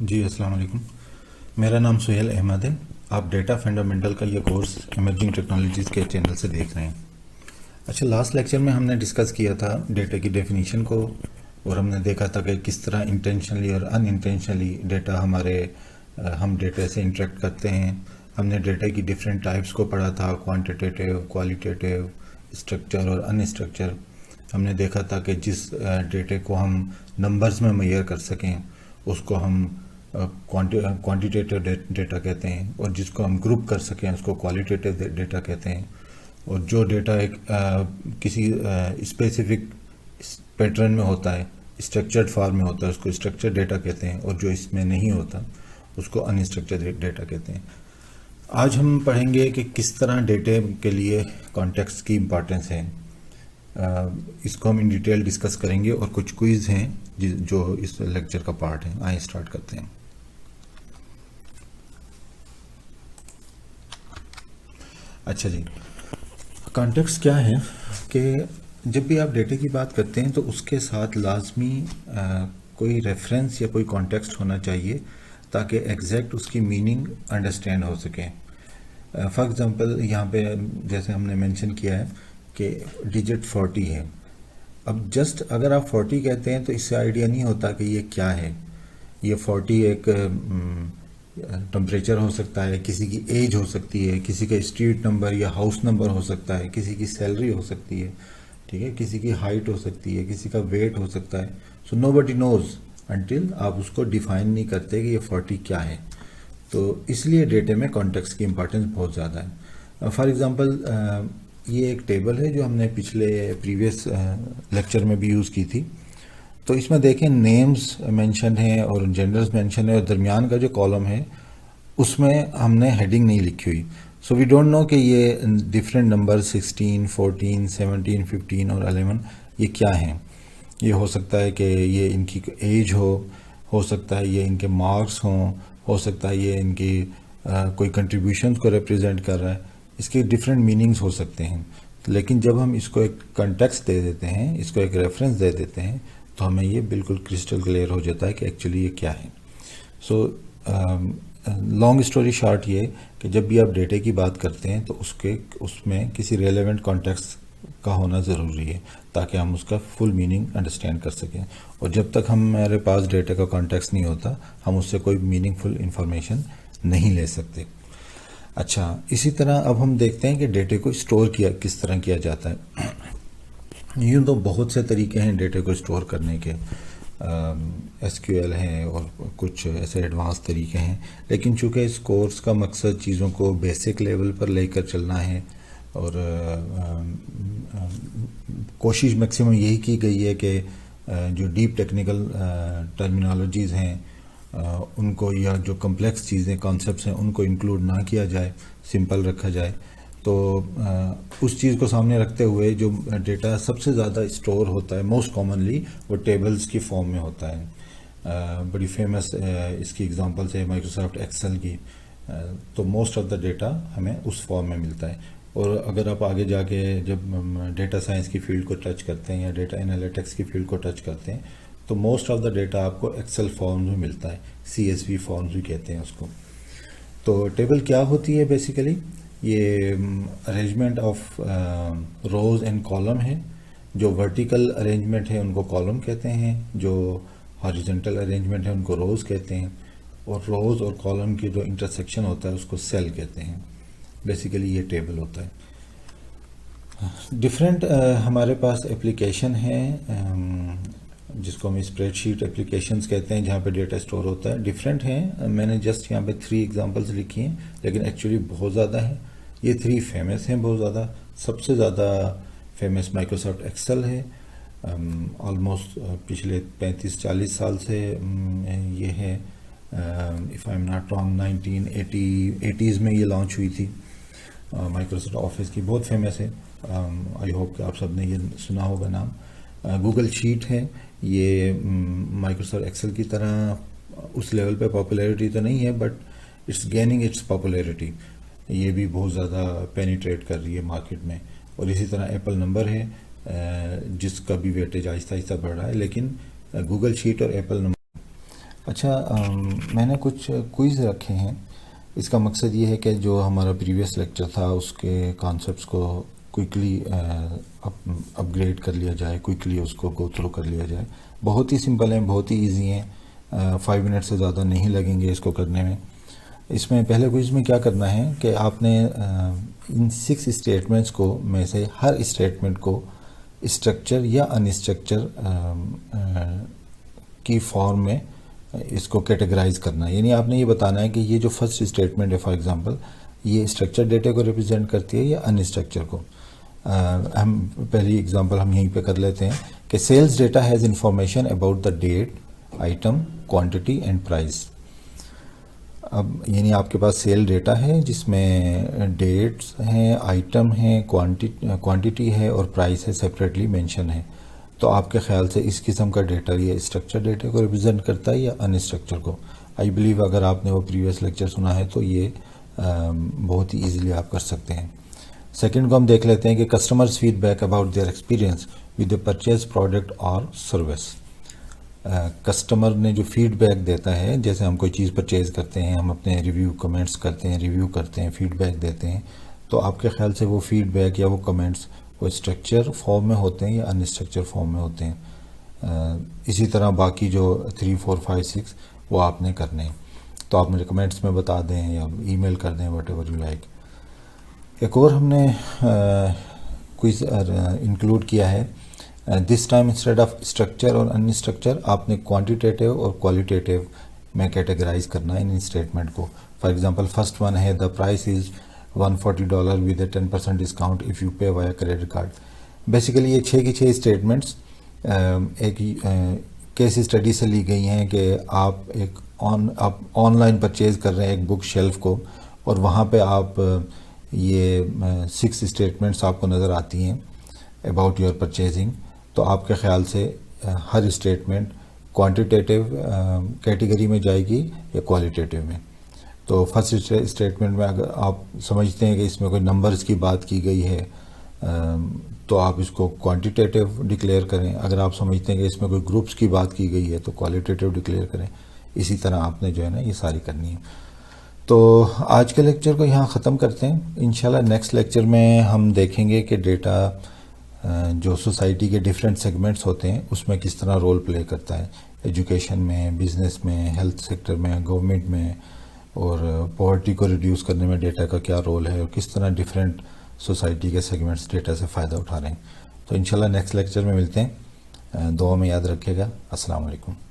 جی السلام علیکم، میرا نام سہیل احمد ہے۔ آپ ڈیٹا فنڈامنٹل کا یہ کورس ایمرجنگ ٹیکنالوجیز کے چینل سے دیکھ رہے ہیں۔ اچھا، لاسٹ لیکچر میں ہم نے ڈسکس کیا تھا ڈیٹا کی ڈیفینیشن کو، اور ہم نے دیکھا تھا کہ کس طرح انٹینشنلی اور ان انٹینشنلی ڈیٹا ہم ڈیٹا سے انٹریکٹ کرتے ہیں۔ ہم نے ڈیٹا کی ڈفرینٹ ٹائپس کو پڑھا تھا، کوانٹیٹیو، کوالیٹیٹیو، اسٹرکچر اور ان اسٹرکچر۔ ہم نے دیکھا تھا کہ جس ڈیٹا کو ہم نمبرز میں میئر کر سکیں اس کو ہم کوانٹیٹیو ڈیٹا کہتے ہیں، اور جس کو ہم گروپ کر سکیں اس کو کوالیٹیٹیو ڈیٹا کہتے ہیں، اور جو ڈیٹا ایک کسی اسپیسیفک پیٹرن میں ہوتا ہے، اسٹرکچرڈ فارم میں ہوتا ہے، اس کو اسٹرکچرڈ ڈیٹا کہتے ہیں، اور جو اس میں نہیں ہوتا اس کو ان اسٹرکچرڈ ڈیٹا کہتے ہیں۔ آج ہم پڑھیں گے کہ کس طرح ڈیٹا کے لیے کانٹیکسٹ کی امپورٹنس ہے۔ اس کو ہم ان ڈیٹیل ڈسکس کریں گے، اور کچھ کوئز ہیں جو اس لیکچر کا پارٹ ہیں۔ آئیں اسٹارٹ کرتے ہیں۔ اچھا جی، کانٹیکسٹ کیا ہے کہ جب بھی آپ ڈیٹا کی بات کرتے ہیں تو اس کے ساتھ لازمی کوئی ریفرنس یا کوئی کانٹیکسٹ ہونا چاہیے تاکہ ایگزیکٹ اس کی میننگ انڈرسٹینڈ ہو سکے۔ فار ایگزامپل یہاں پہ جیسے ہم نے مینشن کیا ہے کہ ڈیجٹ 40 ہے۔ اب جسٹ اگر آپ 40 کہتے ہیں تو اس سے آئیڈیا نہیں ہوتا کہ یہ کیا ہے۔ یہ 40 ایک ٹمپریچر ہو سکتا ہے، کسی کی ایج ہو سکتی ہے، کسی کا اسٹریٹ نمبر یا ہاؤس نمبر ہو سکتا ہے، کسی کی سیلری ہو سکتی ہے، ٹھیک ہے، کسی کی ہائٹ ہو سکتی ہے، کسی کا ویٹ ہو سکتا ہے۔ سو نو بڈی نوز انٹل آپ اس کو ڈیفائن نہیں کرتے کہ یہ 40 کیا ہے۔ تو اس لیے ڈیٹا میں کانٹیکسٹ کی امپورٹنس بہت زیادہ ہے۔ فار ایگزامپل یہ ایک ٹیبل ہے جو ہم نے پریویس لیکچر میں بھی یوز کی تھی۔ تو اس میں دیکھیں نیمز مینشن ہیں اور جینڈرز مینشن ہے، اور درمیان کا جو کالم ہے اس میں ہم نے ہیڈنگ نہیں لکھی ہوئی۔ سو وی ڈونٹ نو کہ یہ ڈفرینٹ نمبر 16، 14، 17، 15 اور 11 یہ کیا ہیں۔ یہ ہو سکتا ہے کہ یہ ان کی ایج ہو سکتا ہے یہ ان کے مارکس ہو سکتا ہے یہ ان کی کوئی کنٹریبیوشنز کو ریپرزینٹ کر رہا ہے۔ اس کے ڈفرینٹ میننگز ہو سکتے ہیں، لیکن جب ہم اس کو ایک کنٹیکسٹ دے دیتے ہیں، اس کو ایک ریفرنس دے دیتے ہیں، تو ہمیں یہ بالکل کرسٹل کلیئر ہو جاتا ہے کہ ایکچولی یہ کیا ہے۔ سو لانگ اسٹوری شارٹ یہ کہ جب بھی آپ ڈیٹا کی بات کرتے ہیں تو اس میں کسی ریلیونٹ کانٹیکسٹ کا ہونا ضروری ہے تاکہ ہم اس کا فل میننگ انڈرسٹینڈ کر سکیں، اور جب تک ہمارے پاس ڈیٹا کا کانٹیکسٹ نہیں ہوتا ہم اس سے کوئی میننگ فل انفارمیشن نہیں لے سکتے۔ اچھا، اسی طرح اب ہم دیکھتے ہیں کہ ڈیٹا کو اسٹور کس طرح کیا جاتا ہے۔ یوں تو بہت سے طریقے ہیں ڈیٹا کو اسٹور کرنے کے، ایس کیو ایل ہیں اور کچھ ایسے ایڈوانس طریقے ہیں، لیکن چونکہ اس کورس کا مقصد چیزوں کو بیسک لیول پر لے کر چلنا ہے، اور کوشش میکسیمم یہی کی گئی ہے کہ جو ڈیپ ٹیکنیکل ٹرمینالوجیز ہیں ان کو، یا جو کمپلیکس چیزیں کانسیپٹس ہیں ان کو انکلوڈ نہ کیا جائے، سمپل رکھا جائے۔ تو اس چیز کو سامنے رکھتے ہوئے جو ڈیٹا سب سے زیادہ اسٹور ہوتا ہے موسٹ کامنلی وہ ٹیبلز کی فارم میں ہوتا ہے۔ بڑی فیمس اس کی ایگزامپلس ہے مائکروسافٹ ایکسل کی۔ تو موسٹ آف دا ڈیٹا ہمیں اس فارم میں ملتا ہے، اور اگر آپ آگے جا کے جب ڈیٹا سائنس کی فیلڈ کو ٹچ کرتے ہیں یا ڈیٹا انالیٹکس کی فیلڈ کو ٹچ کرتے ہیں تو موسٹ آف دا ڈیٹا آپ کو ایکسل فارمز میں ملتا ہے، CSV فارمز بھی کہتے ہیں اس کو۔ تو ٹیبل کیا ہوتی ہے بیسیکلی؟ یہ arrangement of rows and column ہے۔ جو ورٹیکل ارینجمنٹ ہے ان کو کالم کہتے ہیں، جو ہاریزونٹل ارینجمنٹ ہے ان کو روز کہتے ہیں، اور روز اور کالم کی جو انٹرسیکشن ہوتا ہے اس کو سیل کہتے ہیں۔ بیسیکلی یہ ٹیبل ہوتا ہے۔ ڈفرینٹ ہمارے پاس اپلیکیشن ہیں جس کو ہم اسپریڈ شیٹ اپلیکیشنز کہتے ہیں، جہاں پہ ڈیٹا اسٹور ہوتا ہے۔ ڈفرینٹ ہیں، میں نے جسٹ یہاں پہ 3 ایگزامپلس لکھی ہیں، لیکن ایکچولی بہت زیادہ ہیں۔ یہ 3 فیمس ہیں بہت زیادہ۔ سب سے زیادہ فیمس مائکروسافٹ ایکسل ہے، آلموسٹ پچھلے 35-40 سال سے یہ ہے، if I am not wrong 1980s میں یہ لانچ ہوئی تھی۔ مائکروسافٹ آفس کی بہت فیمس ہے، آئی ہوپ کہ آپ سب نے یہ سنا ہوگا نام۔ گوگل شیٹ ہے، یہ مائکروسافٹ ایکسل کی طرح اس لیول پہ پاپولیرٹی تو نہیں ہے، but it's gaining its popularity. یہ بھی بہت زیادہ پینیٹریٹ کر رہی ہے مارکیٹ میں۔ اور اسی طرح ایپل نمبر ہے جس کا بھی ویٹیج آہستہ آہستہ بڑھ رہا ہے، لیکن گوگل شیٹ اور ایپل نمبر۔ اچھا، میں نے کچھ کوئز رکھے ہیں. اس کا مقصد یہ ہے کہ جو ہمارا پریویس لیکچر تھا اس کے کانسیپٹس کو کوئکلی اپ گریڈ کر لیا جائے، کوئکلی اس کو گو تھرو کر لیا جائے. بہت ہی سمپل ہیں، بہت ہی ایزی ہیں، 5 منٹ سے زیادہ نہیں لگیں گے اس کو کرنے میں. اس میں پہلے کوئز میں کیا کرنا ہے کہ آپ نے ان 6 اسٹیٹمنٹس کو میں سے ہر اسٹیٹمنٹ کو اسٹرکچر یا ان اسٹرکچر کی فارم میں اس کو کیٹیگرائز کرنا ہے. یعنی آپ نے یہ بتانا ہے کہ یہ جو فرسٹ اسٹیٹمنٹ ہے فار ایگزامپل یہ اسٹرکچر ڈیٹا کو ریپرزینٹ کرتی ہے یا ان اسٹرکچر کو. ہم پہلی ایگزامپل ہم یہیں پہ کر لیتے ہیں کہ sales data has information about the date, item, quantity and price. اب یعنی آپ کے پاس سیل ڈیٹا ہے جس میں ڈیٹس ہیں، آئٹم ہیں، کوانٹٹی ہے اور پرائز ہے، سیپریٹلی مینشن ہے. تو آپ کے خیال سے اس قسم کا ڈیٹا یہ اسٹرکچر ڈیٹا کو ریپرزینٹ کرتا ہے یا ان اسٹرکچر کو؟ آئی بلیو اگر آپ نے وہ پریویس لیکچر سنا ہے تو یہ بہت ہی ایزیلی آپ کر سکتے ہیں. سیکنڈ کو ہم دیکھ لیتے ہیں کہ customers feedback about their experience with a purchase product اور سروس. کسٹمر نے جو فیڈ بیک دیتا ہے، جیسے ہم کوئی چیز پرچیز کرتے ہیں، ہم اپنے ریویو کمنٹس کرتے ہیں، ریویو کرتے ہیں، فیڈ بیک دیتے ہیں. تو آپ کے خیال سے وہ فیڈ بیک یا وہ کمنٹس وہ اسٹرکچر فارم میں ہوتے ہیں یا ان اسٹرکچر فارم میں ہوتے ہیں؟ اسی طرح باقی جو 3 4 5 6 وہ آپ نے کرنے ہیں. تو آپ مجھے کمنٹس میں بتا دیں یا ای میل کر دیں، واٹ ایور یو لائک. ایک اور ہم نے کوئز انکلوڈ کیا ہے. This time instead of structure اور ان اسٹرکچر آپ نے کوانٹیٹیو اور کوالٹیٹیو میں کیٹیگرائز کرنا ہے ان اسٹیٹمنٹ کو. فار ایگزامپل فرسٹ ون ہے the price is $140 with a 10% discount if you pay via credit card. Basically یہ 6 کی 6 اسٹیٹمنٹس ایک کیس اسٹڈی سے لی گئی ہیں کہ آپ ایک آن لائن پرچیز کر رہے ہیں ایک بک شیلف کو، اور وہاں پہ آپ یہ 6 اسٹیٹمنٹس آپ کو نظر آتی ہیں اباؤٹ یور پرچیزنگ. تو آپ کے خیال سے ہر اسٹیٹمنٹ کوانٹیٹیو کیٹیگری میں جائے گی یا کوالٹیٹیو میں؟ تو فرسٹ اسٹیٹمنٹ میں اگر آپ سمجھتے ہیں کہ اس میں کوئی نمبرز کی بات کی گئی ہے تو آپ اس کو کوانٹیٹیو ڈکلیئر کریں. اگر آپ سمجھتے ہیں کہ اس میں کوئی گروپس کی بات کی گئی ہے تو کوالٹیٹیو ڈکلیئر کریں. اسی طرح آپ نے جو ہے نا یہ ساری کرنی ہے. تو آج کے لیکچر کو یہاں ختم کرتے ہیں. انشاءاللہ نیکسٹ لیکچر میں ہم دیکھیں گے کہ ڈیٹا جو سوسائٹی کے ڈیفرنٹ سیگمنٹس ہوتے ہیں اس میں کس طرح رول پلے کرتا ہے، ایجوکیشن میں، بزنس میں، ہیلتھ سیکٹر میں، گورنمنٹ میں، اور پاورٹی کو ریڈیوس کرنے میں ڈیٹا کا کیا رول ہے، اور کس طرح ڈیفرنٹ سوسائٹی کے سیگمنٹس ڈیٹا سے فائدہ اٹھا رہے ہیں. تو انشاءاللہ نیکسٹ لیکچر میں ملتے ہیں. دعا میں یاد رکھیے گا. السلام علیکم.